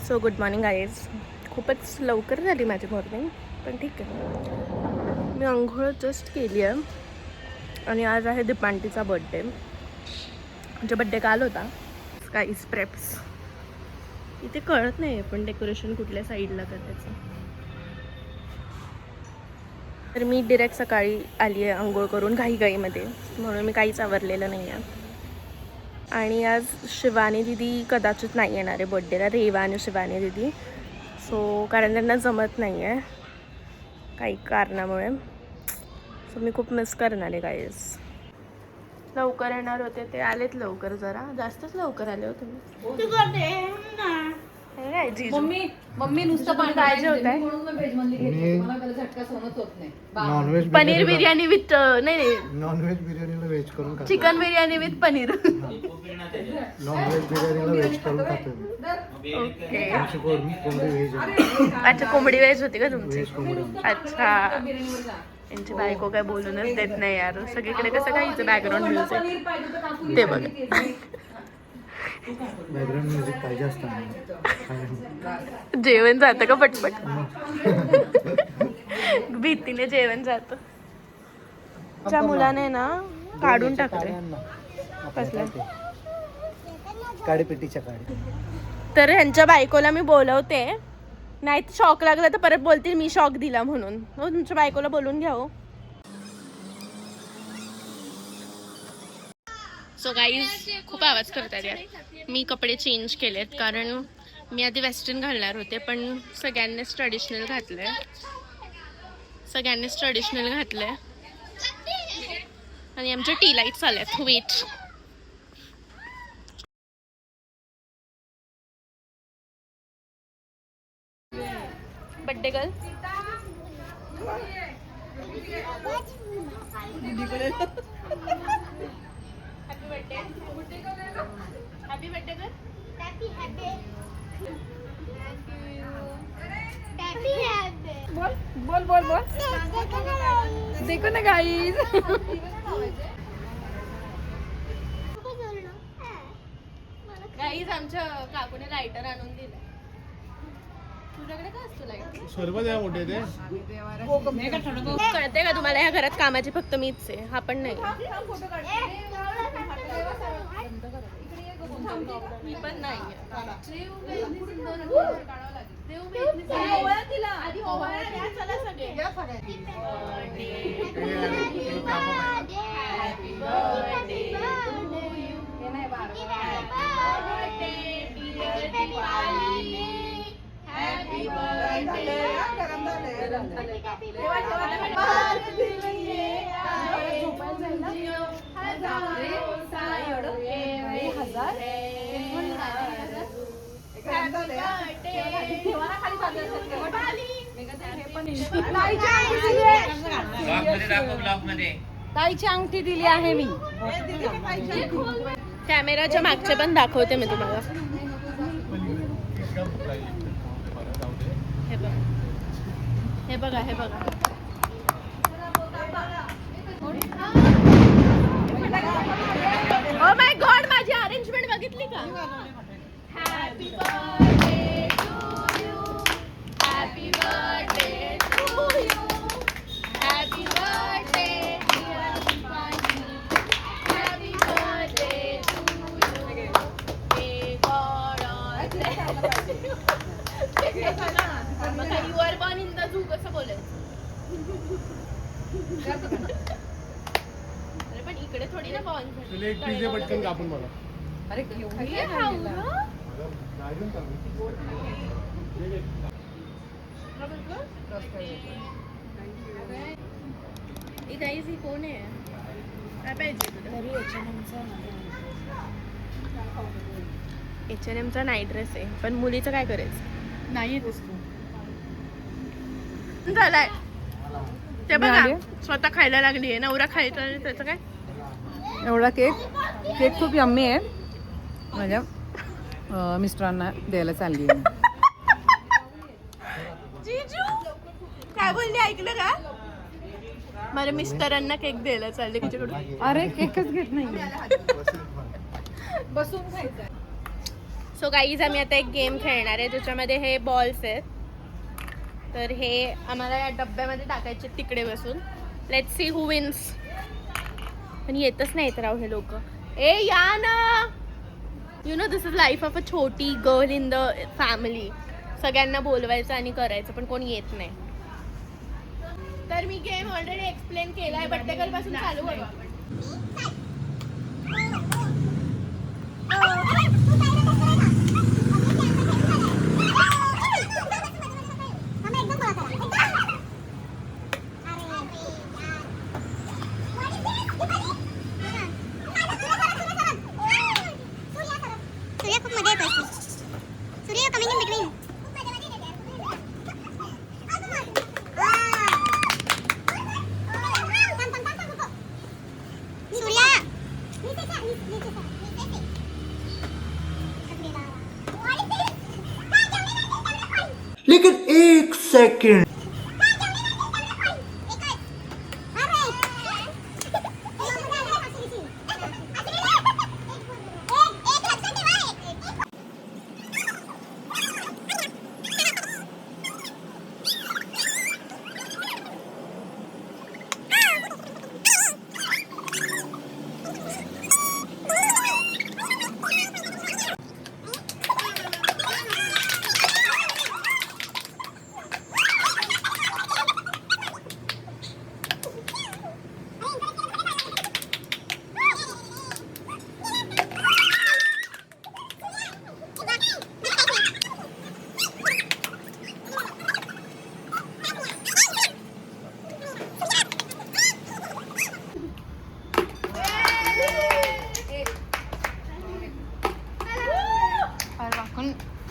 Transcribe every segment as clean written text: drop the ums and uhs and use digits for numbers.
So good morning guys. खूपच लवकर झाली माझी मॉर्निंग, पण ठीक आहे. मी आंघोळ जस्ट केली आहे आणि आज आहे दीपांटीचा बड्डे. म्हणजे बड्डे काल होता. स्काईज प्रेप्स इथे कळत नाही पण डेकोरेशन कुठल्या साईडला करायचं. तर मी डिरेक्ट सकाळी आली आहे आंघोळ करून घाईघाईमध्ये, म्हणून मी काहीच आवरलेलं नाही आहे. आणि आज शिवानी दिदी कदाचित नाही येणार आहे बड्डेला, रेवा आणि शिवानी दिदी. सो कारण त्यांना जमत नाही आहे काही कारणामुळे. सो मी खूप मिस करणार आहे गाईज. लवकर येणार होते ते आलेत लवकर, जरा जास्तच लवकर आले होते. मम्मी नुसतं पण काय जेवताय? पनीर बिर्याणी विथ नाही नॉनव्हेज बिर्याणीला व्हेज करून खातो. Chicken biryani with paneer. Non veg बिर्याणीला व्हेज करून खातो मी. ओके. आमची कोंबडी व्हेज आहे. अच्छा, कोंबडी व्हेज होती का तुमची? व्हेज कोंबडी. अच्छा. यांची बायको काय बोलूनच देत नाही यार. सगळीकडे कसं काय हिचं बॅकग्राऊंड म्युझिक ते बघ. बॅकग्राऊंड म्युझिक पाहिजे असतं. जेवण जातं का पटपट? भीतीने जेवण जातं. त्या मुलाने ना काढून टाकले. कसलं? काडीपेटीच्या काडी. तर ह्यांच्या बायकोला मी बोलवते, नाही शॉक लागला तर परत बोलतील मी शॉक दिला म्हणून. हो, तुमच्या बायकोला बोलून घ्या. हो. सो गाईज खूप आवाज करतात यार. मी कपडे चेंज केलेत कारण मी आधी वेस्टर्न घालणार होते, पण सगळ्यांनीच ट्रेडिशनल घातलंय. आणि आमच्या टी लाईट्स आल्यात. Wait. Birthday girl. Happy birthday girl. बोल बोल बोल देखो ना गाईज. गाईज आमच्या काकूने लायटर आणून दिलं. तुझ्याकडे काय असतो लाईट? सर्व द्या मोठे ते. कळते का तुम्हाला? ह्या घरात कामाची फक्त मीच आहे, हा पण नाही. मी पण नाही. ताईची अंगठी दिली आहे मी. कॅमेराच्या मागचे पण दाखवते मी तुम्हाला. हे बघा. ओ माय गॉड, माझी अरेंजमेंट बघितली का? Happy birthday to you. Happy birthday to you. Happy birthday dear Deepanshi. Happy birthday to you. May God you are born in the zoo कसं बोलायचं? अरे पण इकडे थोडी ना बॉर्न झाली. पटकन कापून मला. अरे गाईज ही कोण आहे? काय पाहिजे तुला? H&Mचा नाईट ड्रेस आहे, पण मुलीचं काय करायचं? नाही दिसतो. झालाय ते बघा. स्वतः खायला लागली आहे. नवरा खायचा आणि त्याचं काय? एवढा केक खूप यम्मी आहे. माझ्या मिस्टरांना द्यायला चालली आहे. जीजू काय बोलली ऐकलं का? मला मिस्टरांना केक द्यायला चालले तिच्याकडून. अरे केकच घेत नाही. बसून खायचं. सो गाईज आम्ही आता एक गेम खेळणार आहे ज्याच्यामध्ये हे बॉल्स आहेत. तर हे आम्हाला या डब्यामध्ये टाकायचे तिकडे बसून. Let's see who wins. पण येतच नाहीत राव हे लोक. ए या ना. You know this is life of a छोटी गर्ल इन द फॅमिली. सगळ्यांना बोलवायचं आणि करायचं पण कोणी येत नाही. तर मी गेम ऑलरेडी एक्सप्लेन केला आहे. बड्डे गर्ल पासून चालू आहे. लेकिन एक सेकंड.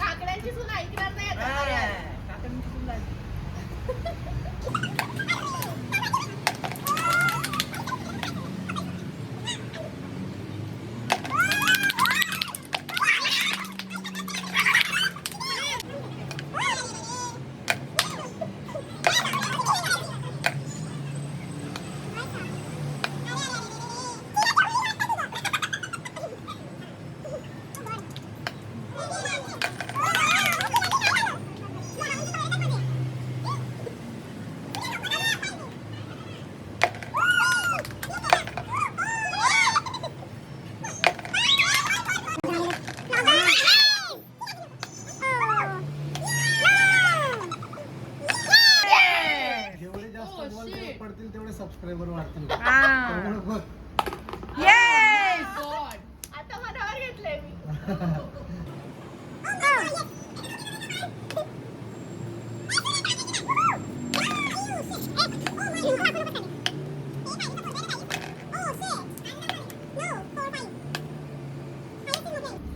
काकड्यांची सून ऐकणार नाही आता. पडतील तेवढे सबस्क्रायबर वाढतील. आता मनावर घेतलंय मी.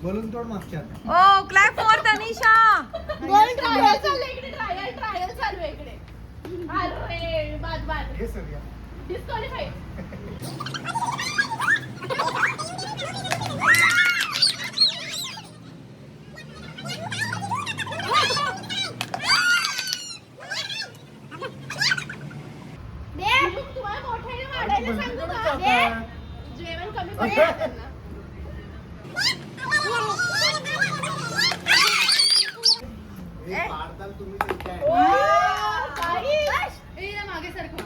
बोलून तोड मागच्या. Oh clap for Tanisha. Ball trial चालू आहे इकडे. ट्रायल चालू आहे इकडे. अरे बाद हे सर या. डिस्क्वालिफाईड. तुम्हाला मोठ्याने वाढायला सांगू का? जेवण कमी पडेल त्यांना. तुम्ही मागे सारखं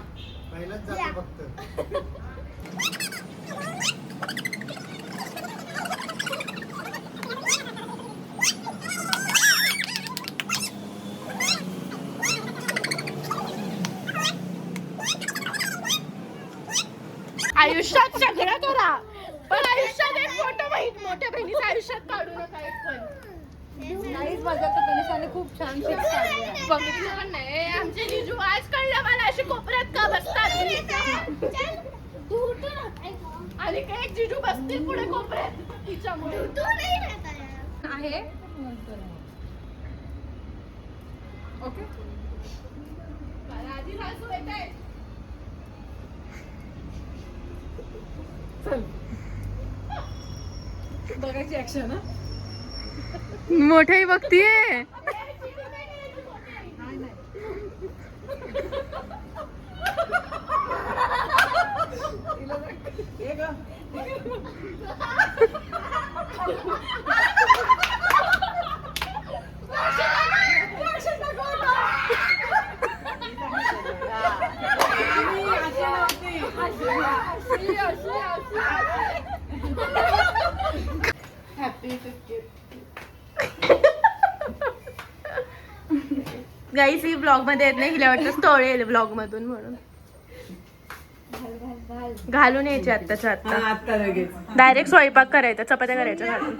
पहिलाच जातो फक्त. आयुष्यात सगळं करा पण आयुष्यात एक मोठ्या बहिणीचं आयुष्यात काढू नका एक पण. नाहीच बघा तर तनिषाने खूप छान शिक्ष काढली. बघितलं पण नाही. आमचे जिजू आज कळलं मला अशी कोपऱ्यात का बसतात. आणि एक जिजू बसतील पुढे कोपऱ्यात तिच्यामुळे. आहे ओके. आधी सासू येत आहे. चल बघायची ऍक्शन. मोठ्याही बघतीये. गाईस ही ब्लॉग मध्ये येत नाही, हिला वाटतं स्टोरी येईल ब्लॉग मधून म्हणून घालून यायची आत्ताच्या आत्ता. आता लगेच डायरेक्ट स्वयंपाक करायचा, चपात्या करायच्या घालून.